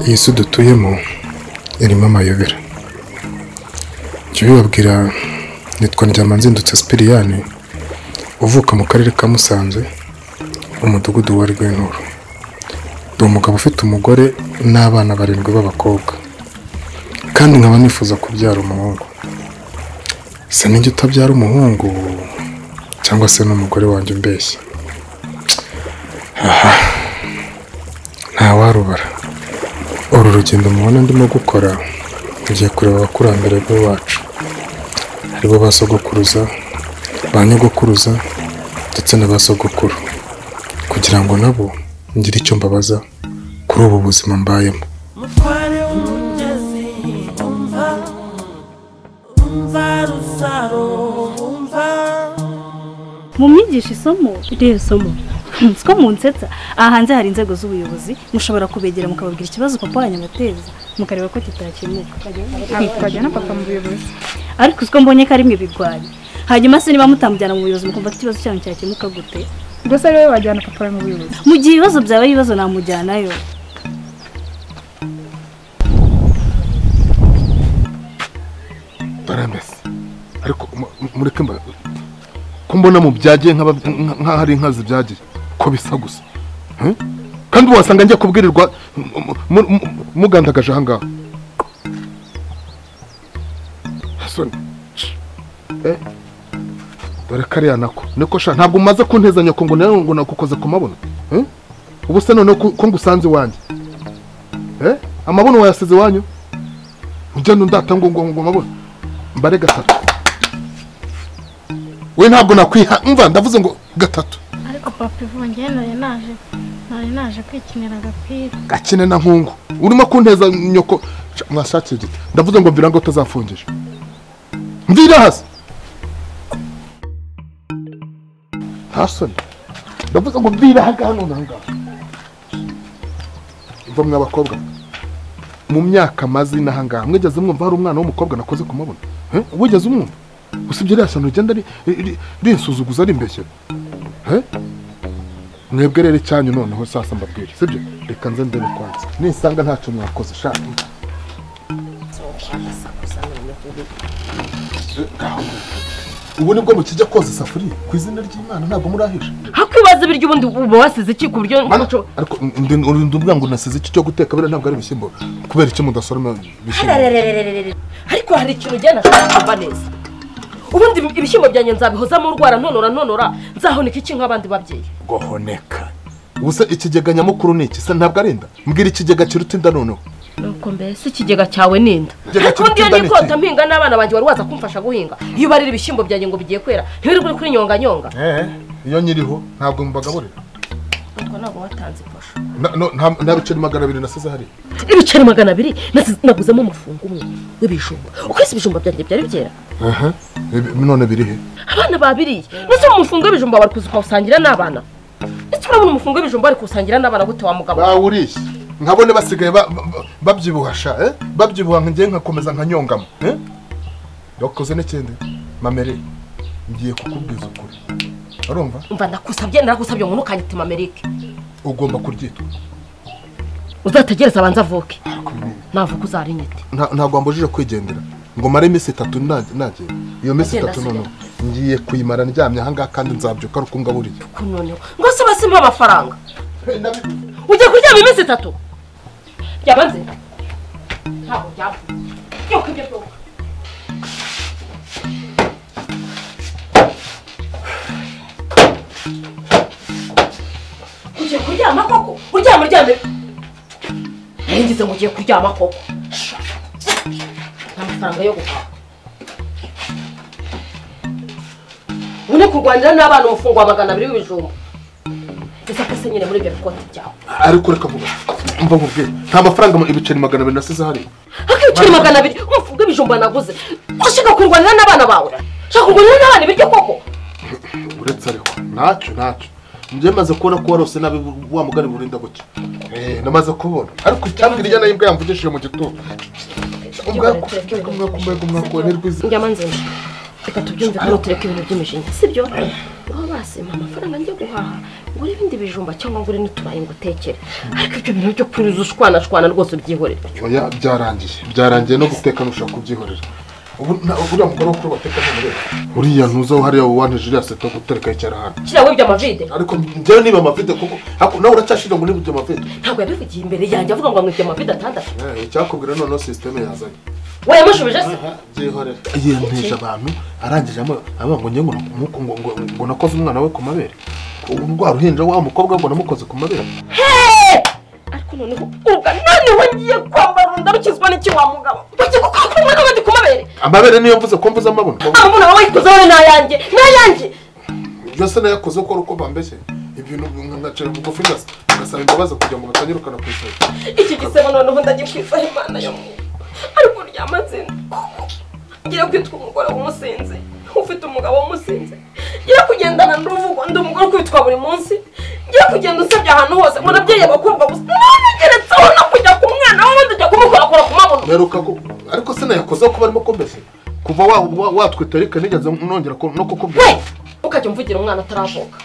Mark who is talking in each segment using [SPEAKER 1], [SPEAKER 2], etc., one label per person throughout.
[SPEAKER 1] iyi si dutuyemo irimo amayobera. Jya ubibabwira, nitwa Ndyamanzindutse Sipiriyani, uvuka mu karere ka Musanze, umudugudu wa Rwenturu. Ndi umugabo ufite umugore n'abana 7 b'abakobwa, kandi nkaba nifuza kubyara umuhungu. Se ninjye utabyara umuhungu cyangwa se n'umugore wanjye umbeshya? Aha, ntawarubara. Uru rugendo mubona ndimo gukora, ngiye kureba abakurambere b'iwacu, aribo basogokuruza, ba nyogokuruza ndetse n'abasogokuru, kugira ngo nabo ngire icyo mbabaza kuri ubu buzima mbayemo.
[SPEAKER 2] Mu myigisha isomo irihe somo? Siko munsetsa. Aha hanze hari inzego z'ubuyobozi, mushobora kubegera mukababwira ikibazo papa wanyu abateza, mukareba ko kitakemuka.
[SPEAKER 3] Twajya na papa mu buyobozi.
[SPEAKER 2] Ariko siko mbonye ko ari mwe bigwanye. Hanyuma se niba mutamujyana mu buyobozi mukumva ko ikibazo cyanyu cyakemuka gute?
[SPEAKER 3] Gusa rero wajyana papa mu buyobozi.
[SPEAKER 2] Mu gihe ibibazo byawe ibibazo namujyanayo.
[SPEAKER 1] Baramese. Ariko mureke mba kumbona mu byagiye nk'ahari inkazi byagiye ko bisa gusa. Kandi wasanga ngiye kubwirirwa mugandagaje aha ngaha. Hasoni. Dore kariya nako. Niko sha ntabwo umaze kunteza nyoko ngo nakukoze ku mabuno. Ubu se none ko ngusanze wanjye. Amabuno wayasize wanyu. Ujya ndata ngo mabuno. Mbare 3. We ntabwo nakwiha umva ndavuze ngo 3.
[SPEAKER 4] Ariko papa ivungiye nari naje kwikinira agapira.
[SPEAKER 1] Gakine na nkungu. Urimo kunteza nyoko mwashakije gite. Ndavuze ngo mvira ngo utazafungije. Mvira hasi. Hasoni. Ndavuze ngo mvira hano nanga. Mva mw'abakobwa. Mu myaka mazina hanga mwegeze mwumva hari umwana w'umukobwa nakoze kumabona. Wigeze umwumva? Usibye ryasano rigenda rinsuzuguza ari mbeshye. Mwebwe rero cyanyu noneho sasa mbabwire, sibyo? Reka nze ndebe kwanza. Nisanga ntacu mwakoze shaka. Ubu nibwo mukijya koza isafuriya ku izina ry'Imana ntabwo murahisha.
[SPEAKER 5] Hakwibaza biryo ubundi uba wasize iki ku buryo
[SPEAKER 1] ariko ndubwa ngo nasize iki cyo guteka bira ntabwo ari bishyimbo kubera iki mudasoroma bishyimbo.
[SPEAKER 5] Ariko hari ikintu ugenda kumva neza. Ubundi ibishyimbo byanjye nzabihoza mu rwara ntonora nzahonika iki nk'abandi babyeyi.
[SPEAKER 1] Gohoneka. Ubuse ikigega nyamukuru ni iki? Se ntabwo arinda. Mbwira ikigega kiruta inda noneho.
[SPEAKER 5] Nuko mbese ikigega cyawe ninda. Ubundi iyo nikota mpinga n'abana banjye wari waza kumfasha guhinga. Iyo barira ibishyimbo byanjye ngo bigiye kwera, ntibiri kuri nyonga.
[SPEAKER 1] Iyo nyiriho ntabwo mbagaburira.
[SPEAKER 5] Utwo ntabwo watanze posho.
[SPEAKER 1] Nta biceri 200 nasize hari.
[SPEAKER 5] Ibiceri 200 naguzemo umufungo umwe w'ibijumba. Ukwese ibijumba byanjye byari byera.
[SPEAKER 1] None birihe?
[SPEAKER 5] Abana babiriye. Nose umufungo w'ibijumba bari kuzusangira n'abana. Ese urabona umufungo w'ibijumba bari kusangira n'abana gute wa mugabo?
[SPEAKER 1] Bawuriye. Nkabone basigaye babyibuhasha, babyibuha ngiye nkakomeza nkanyongamo, Dokoze n'ikindi mamere ngiye kukubwiza ukuri. Urumva?
[SPEAKER 5] Umva ndagusabye ngo ntukanyite Mamerike.
[SPEAKER 1] Ugomba kuryitwa.
[SPEAKER 5] Uzategereza abanza avuke. Navuka uzarinyite.
[SPEAKER 1] Ntabwo ambujije kwigendera. Ngo mare iminsi 3 nagiye. Iyo minsi 3 none ngiye kuyimara ndyamye aha ngaha kandi nzabyuka rukungaburiye.
[SPEAKER 5] None ngo se basimpa amafaranga. Ujye kuryama iminsi 3. Yabanze. Ntabwo byaba. Yo kujya byo. Ujye kuryama koko. Uryame. Ngize ngo ugiye kuryama koko. Amafaranga yo guhaha. Une kurwanira n'abana umufungwa 200 w'ibijumba. Ese kase nyine muri ibyo bikoti byawe.
[SPEAKER 1] Ariko reka vuga. Umva nkubwiye. Nta mafaranga ibiceri 200 nasize hari.
[SPEAKER 5] Hakibiceri 200 umufunga ibijumba naguze. Ushaka kurwanira n'abana bawe. Shaka kurwanira n'abana biryo koko.
[SPEAKER 1] Uretse ariko ntacyo. Ngiye maze kubona ko warose nabi wa mugani burinda buke. Namaze kubona. Ariko icyambwira ijya nayimbwa yamvugishije mu gitutu. Ndyamanze.
[SPEAKER 5] reka tubyumve kandi tureke ibintu by'imishinga sibyo aho basema amafaranga njye guhaha ngura ibindi bijumba cyangwa ngure n'uturayi ngo utekere ariko ibyo bintu byo kuriza ushwana rwose byihorera
[SPEAKER 1] oya byarangiye no guteka nushaka kubyihorera ubu uriya mugore wo kuri bateka n'umureba uriya ntuzaho hariya wanteje iriya seto gutereka icyara hano
[SPEAKER 5] kirawe by'amavide
[SPEAKER 1] ariko njyewe niba amavide kuko nawe uracyashira ngo niba iby'amavide
[SPEAKER 5] ntabwo yabivugiye imbere yanjye avuga ngo amwibye amavide atandatu
[SPEAKER 1] icyakubwira noneho sisiteme yazanye
[SPEAKER 5] wayamushubije se
[SPEAKER 1] byihorera yiyanteje abantu arangije ngo njye ngo nakoze umwana we ku mabere rwa ruhinja wa mukobwa ngo namukoze ku mabere
[SPEAKER 5] ariko noneho ubwa noneho ngiye kwambara ndarukizwa n'iki wa mugabo ugiye gukora umwana wandi ku mabere
[SPEAKER 1] amabere niyo mvuze ko mvuze amabuno
[SPEAKER 5] amabuno wawe yikoze wowe n'ayanjye
[SPEAKER 1] byose nayakoze ko uko bambeshye ibintu nkacara bugufi ngasaba imbabazi kugira ngo batanyirukana ku isoko
[SPEAKER 5] iki gisebo noneho ndagikwizaho imana yo ariko ryamaze ngiye kwitwa umugore w'umusinzi ufite umugabo w'umusinzi ngiye kugendana n'uruvugo ndi umugore kwitwa buri munsi ngiye kugenda usabye ahantu hose ngo nabyeyi abakobwa gusa ngeretseho no kujya ku mwana w'ubundi ujya kumukorakora ku mabuno
[SPEAKER 1] meruka ko ariko sinayakoze ko barimo kumbeshya kuva watwita ariko nigeze nongera no kukubwira
[SPEAKER 5] ukajya umvugira umwana ataravuka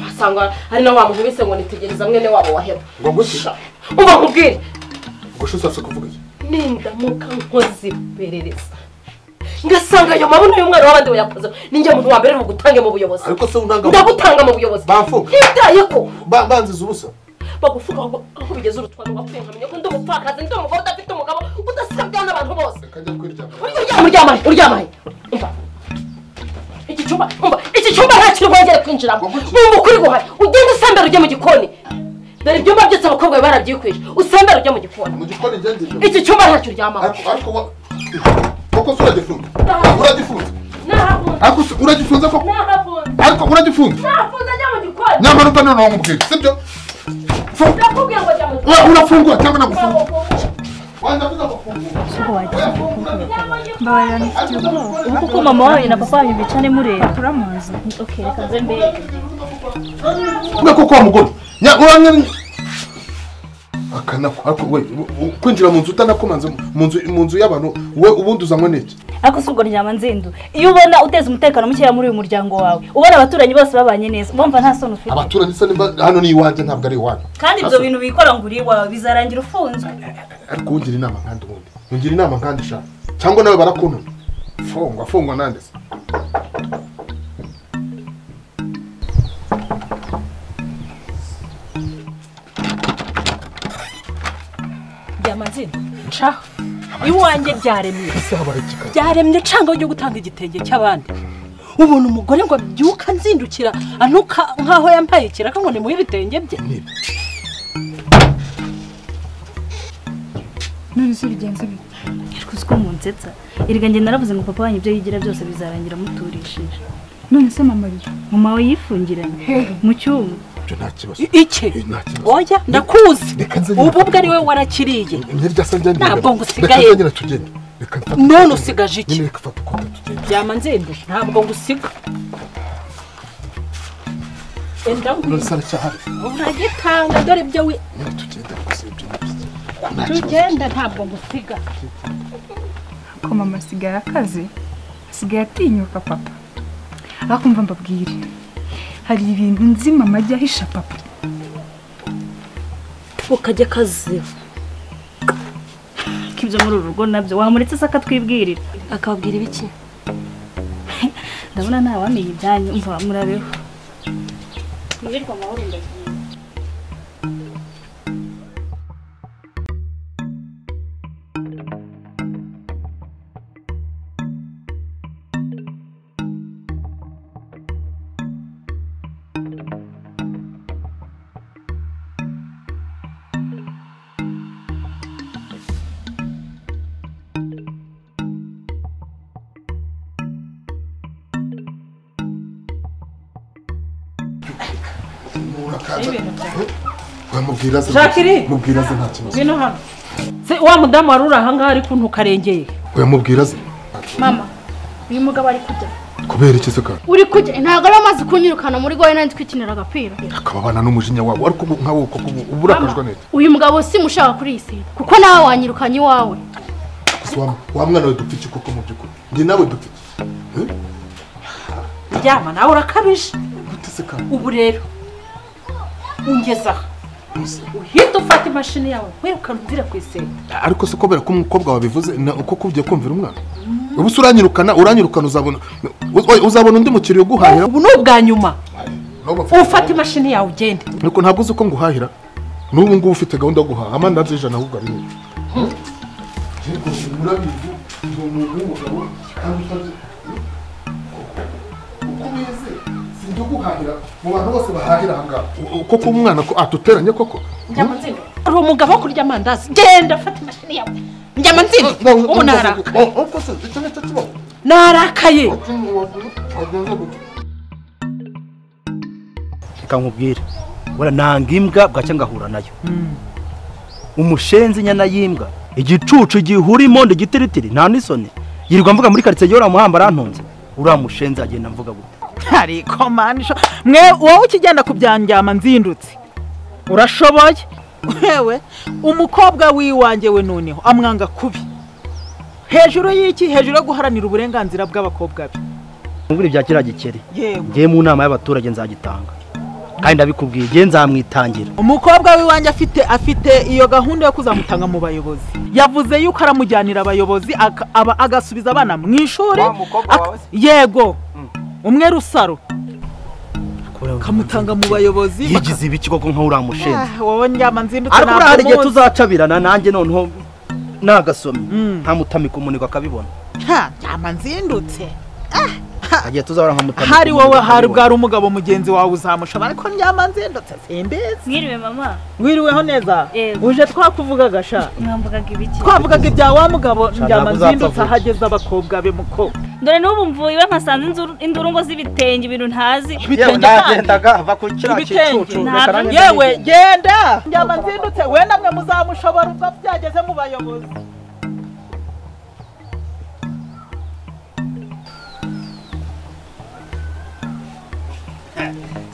[SPEAKER 5] wasanga ari na wa muntu wese ngo nitegereza mwene wabo waheba
[SPEAKER 1] ngo gusha
[SPEAKER 5] umva nkubwire
[SPEAKER 1] ngo shusase kuvuga iki
[SPEAKER 5] nindamuka nkoze iperereza ngasanga ayo mabuno y'umwana w'abandi wayakoze ninjye muntu wa mbere gutange mu buyobozi
[SPEAKER 1] ariko se
[SPEAKER 5] ndagutanga mu buyobozi
[SPEAKER 1] bafuka
[SPEAKER 5] nitaye ko
[SPEAKER 1] banziza ubusa
[SPEAKER 5] bagufuka aho bigeze urutwano wapfuye nkamenya ko ndi umupfakazi ndi umugabo udafite umugabo udasabwa n'abantu bose uryamaye umva iki cyumba nta kintu wongere kwinjiramo wumva ukuri guhari ugenda usambera ujye mu gikoni dore ibyumba byose abakobwa barabyikwije usambera ujye mu gikoni iki cyumba ntacyo uryamaho
[SPEAKER 1] koko uragifunze uragifunze koko ariko uragifunze
[SPEAKER 5] ajya mu gikoni
[SPEAKER 1] nyamara uta none wamubwira sibyo
[SPEAKER 5] ndakubwira ngo ajya mu gikoni
[SPEAKER 1] urafungura cyangwa nagufungura wandavuga gufungura
[SPEAKER 3] mbabarira nifitiye ubwoba
[SPEAKER 2] ubu kuko mama wawe na papa wanyu bicane mureba
[SPEAKER 3] turamuzi
[SPEAKER 2] okay reka nze mbere
[SPEAKER 1] mwe koko wa mugore uranywe akanako ariko we kwinjira mu nzu utanakomanze mu nzu y'abantu we ubundi uzanywe n'iki
[SPEAKER 2] ariko si ubwo ryama nzindu iyo ubona uteza umutekano mukeya muri uyu muryango wawe ubona abaturanyi bose babanye neza bumva nta soni ufite
[SPEAKER 1] abaturanyi se hano ni iwanjye ntabwo ari iwanyu
[SPEAKER 2] kandi ibyo bintu bikora ngo uri iwawe bizarangira ufunzwe
[SPEAKER 1] ariko ungira inama nkandi ubundi ungira inama nkandi shaka cyangwa nawe barakunana fungwa nande se
[SPEAKER 6] Amazina nca iwanjye byaremye canga yo gutanga igitenge cy'abandi ubona umugore ngo byuka nzindukira anuka nkaho yambaye kiraka ngo ni muhe ibitenge bye
[SPEAKER 3] none se bigenze bite
[SPEAKER 2] ariko siko munsetsa irga nge naravuze ngo papa wanyu ibyo yigira byose bizarangira muturishije
[SPEAKER 3] none se mama ari
[SPEAKER 2] mama we yifungiranye mu cyuma
[SPEAKER 1] nta kibazo
[SPEAKER 6] iki oya ndakuzi ubu bwo ari we warakiriye ntabwo ngusigaye none usigaje iki byama nzende ntabwo ngusiga uragitanga dore ibyo we tugenda ntabwo ngusiga
[SPEAKER 3] ko mama asigaye akaze asigaye atinyuka papa akumva mbabwire hari ibintu nzi mama ajya ahisha papa
[SPEAKER 2] ukajya kaze kibyo muri uru rugo nabyo wamuretse se akatwibwirira
[SPEAKER 5] akababwira ibiki
[SPEAKER 2] ndabona nta wamenye ibyanyu umva murabeho mwirirwa amahoro ndagiye
[SPEAKER 1] mubwira ze nta kibazo
[SPEAKER 6] bino hano se wa mudamu wari uri aha ngaha ariko ntukarengeye
[SPEAKER 1] mubwira ze
[SPEAKER 4] mama uyu mugabo ari kujya
[SPEAKER 1] kubera iki se kandi
[SPEAKER 4] uri kujya ntabwo ari amazi kunyirukana muri goye nandi twikinira agapira
[SPEAKER 1] akababana n'umujinya wabo ariko nkawe uko uburakajwe neza
[SPEAKER 4] uyu mugabo si mushaka kuri iyi si kuko nawe wanyirukanye iwawe
[SPEAKER 1] wa mwana we dupfa iki koko mu by'ukuri njye nawe dufite
[SPEAKER 6] ryama nawe urakabije
[SPEAKER 1] guteseka
[SPEAKER 6] ubu rero ungezaho uhita ufata imashini yawe wirukana uvira ku iseta
[SPEAKER 1] ariko se kubera ko umukobwa wabivuze uko kugiye kumvira umwana ubu se uranyirukana uzabona undi mukiriya uguhahira
[SPEAKER 6] ubu ni ubwa nyuma ufata imashini yawe ugende
[SPEAKER 1] ariko ntabwo uzi uko nguhahira n'ubu ngubu ufite gahunda yo guhaha amandazi ijana ahubwo ari nyinshi murabizi ngo umuntu w'umugabo kandi utazi uko wize sinjye uguhahira mu bantu bose bahahira aha ngaha koko umwana ko atuteranye koko
[SPEAKER 6] uri umugabo wo kurya amandazi genda fata imashini yawe njyama nzima ubu narakaye
[SPEAKER 7] reka nkubwire wera nanga imbwa bwacya ngahura nayo umushenzi nyana y'imbwa igicucu gihurimo ndigitiritiri nta n'isoni yirirwa mvuga muri quartier yora muhamba arantunze uriya mushenzi agenda mvuga gute
[SPEAKER 8] ariko manisho mwe wowe ukigenda kubyanjyama nzindutse urashoboye wewe umukobwa wiwanjye we noneho amwanga kubi hejuru y'iki hejuru yo guharanira uburenganzira bw'abakobwa be
[SPEAKER 7] nguri bya kira gikeri
[SPEAKER 8] yego
[SPEAKER 7] ngiye mu nama y'abaturage nzagitanga kandi ndabikubwiye ngiye nzamwitangira
[SPEAKER 8] umukobwa wiwanjye afite iyo gahunda yo kuzamutanga mu bayobozi yavuze yuko aramujyanira abayobozi agasubiza abana mu ishuri yego umwe rusaro kamutanga mu bayobozi
[SPEAKER 7] yigize ibiki koko nka uriya mushenzi
[SPEAKER 8] wowe njyama nzindutse
[SPEAKER 7] ariko hari igihe tuzacabirana nanjye noneho nagasomye ntamutamika umunigo akabibona
[SPEAKER 8] njyama nzindutse
[SPEAKER 7] agiye tuzahora nkamutamika
[SPEAKER 8] hari wowe hari bwari umugabo mugenzi wawe uzamushobora ariko njyama nzindutse simbizi
[SPEAKER 2] mwiriwe mama
[SPEAKER 8] wiriweho neza uje twakuvugaga sha
[SPEAKER 2] mwamvugaga ibiki
[SPEAKER 8] twavugaga ibya wa mugabo njyama nzindutse ahageze abakobwa be muko
[SPEAKER 2] dore n'ubu mvuye iwe mpasanze induru ngo z'ibitenge ibintu ntazi
[SPEAKER 7] yewe nagendaga ava ku kiriya kicucu
[SPEAKER 8] yewe genda njyama nzindutse we namwe muzamushobora ubwo byageze mu bayobozi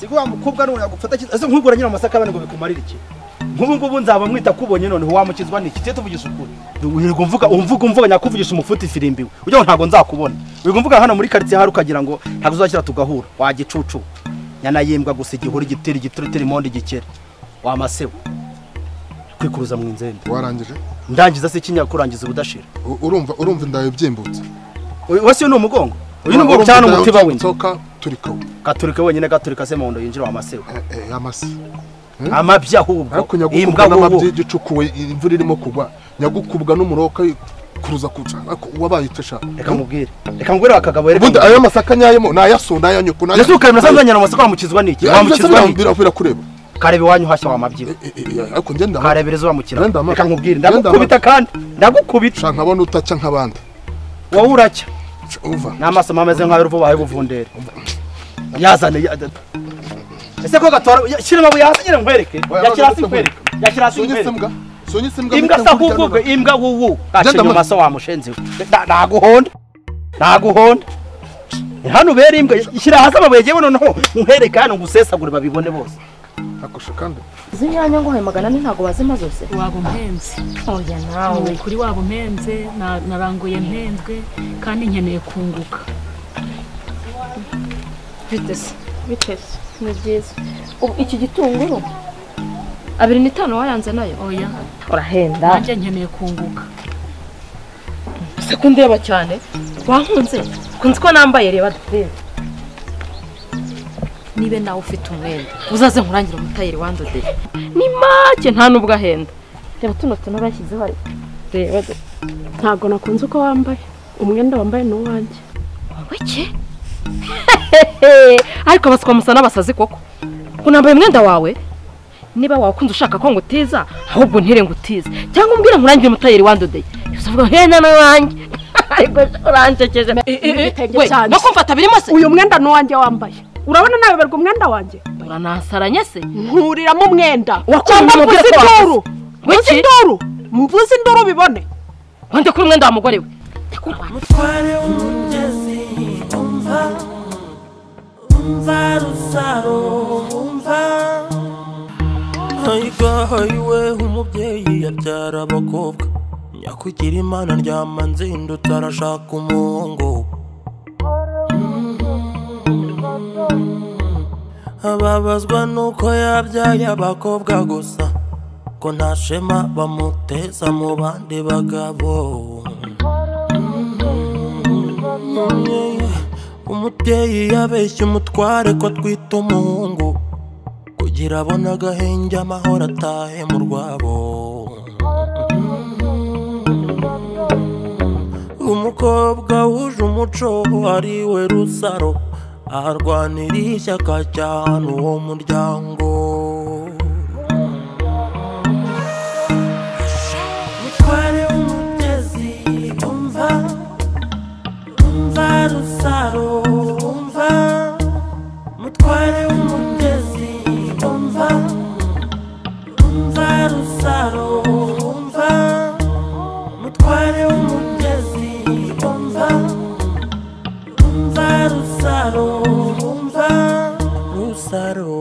[SPEAKER 7] siguwa mukobwa none yagufata ese nkugura nyina amasaka abane ngo bikumarira iki nk'ubu ngubu nzaba mwita kubonye none wamukizwa niki cyo tuvugisha ukuri wirirwa umvuga nyakuvugisha umufuti firimbiwe ujya ntago nzakubona wirirwa umvuga hano muri quartier haru kagira ngo ntago uzakira tugahura wagicucu nyana yembwa gusa igihuri gitiri monde gikere wamasewe kwikuruza mu inzende
[SPEAKER 1] warangije
[SPEAKER 7] ndangiza se kinyakurangiza ubudashira
[SPEAKER 1] urumva ndaye byimbutse
[SPEAKER 7] wase ni umugongo uyu nugo cyane umutiba we
[SPEAKER 1] nzoka turikawe
[SPEAKER 7] gaturika wenyine gaturika se mondo yinjira wamasewe
[SPEAKER 1] amase
[SPEAKER 7] amabya ahubwo
[SPEAKER 1] imbwa n'amabyi gicukuwe imvura irimo kugwa nyagukubwa n'umuroka kuruza kuca wabaye itesha
[SPEAKER 7] reka mubwire akagabo rero
[SPEAKER 1] ubundi ayo masaka nyayemo nayasonda yanyuko
[SPEAKER 7] nayo Yesu kandi nasazanya na masaka wamukizwa niki wamukizwa niki
[SPEAKER 1] birafira kureba
[SPEAKER 7] karebe wanyu hashya wamabyi
[SPEAKER 1] ariko ngenda
[SPEAKER 7] karebereza wamukira reka nkubwire ndagukubita kandi ndagukubita
[SPEAKER 1] sha nkabona utaca nk'abandi
[SPEAKER 7] wowe uracya
[SPEAKER 1] uva
[SPEAKER 7] n'amaso mameze nk'ayo ruvu bahaye buvundere yazane ese ko gatora shirima buyazanye nkwereke yakirasi nkwereke imbwa sahubwo imbwa wuwu acinyo maso wa mushenzi naguhonda hano bere imbwa shira hasa babuye jewe noneho nkwereke hano ngusesagure babibone bose
[SPEAKER 1] akosha kandi
[SPEAKER 5] zinyanya ngo hayimagana ni ntago bazima zose
[SPEAKER 2] wabo mpenzi
[SPEAKER 5] oya nawe
[SPEAKER 2] kuri wabo mpenze naranguye mpenzwe kandi nkeneye kunguka
[SPEAKER 5] bitese ni byiza iki gitunguru 2.5 wayanze nayo
[SPEAKER 2] oya
[SPEAKER 5] urahenda
[SPEAKER 2] nanjye nkeneye kunguka
[SPEAKER 5] sekundeba cyane wankunze kunzi ko nambaye reba dutebe nibe nawe ufite umwenda uzaze nkurangira umutayeri wandodeye ni make nta nubwo ahenda reba tuno bashyizeho ari reba
[SPEAKER 4] ntago nakunze uko wambaye umwenda wambaye n'uwanjye
[SPEAKER 5] wiki ariko baswa musa n'abasazi koko unambaye umwenda wawe niba wakunze ushaka ko ngutiza ahubwo ntire ngutiza cyangwa umbwire nkurangira umutayeri wandodeye uzavuga hena n'wanjye ariko urancekeje no kumfata birimo se
[SPEAKER 4] uyu mwenda n'uwanjye wambaye urabona nawe berwa umwenda wanjye
[SPEAKER 5] uranasaranye se
[SPEAKER 4] nkuriramo umwenda
[SPEAKER 5] wakumva
[SPEAKER 4] mvuze induru mvuze induru bibone
[SPEAKER 5] wande kuri umwenda wa mugore we
[SPEAKER 9] mutware umugezi umva rusaro umva hayiga hayiwe umubyeyi yabyara abakobwa kugira imana ndyama nzindutse arashaka umuhungu ababazwa nuko yabyaye abakobwa gusa ko nta shema bamuteza mu bandi bagabo umubyeyi yabeshye umutware ko twita umuhungu kugira abone agahenge amahoro atahe mu rwabo umukobwa wuje umuco ari we Rusaro arwanira ishyaka cyane uwo muryango mutware w'umugezi umva umva Rusaro umva mutware w'umugezi umva umva Rusaro umva mutware w'umugezi umva umva Rusaro umva Rusaro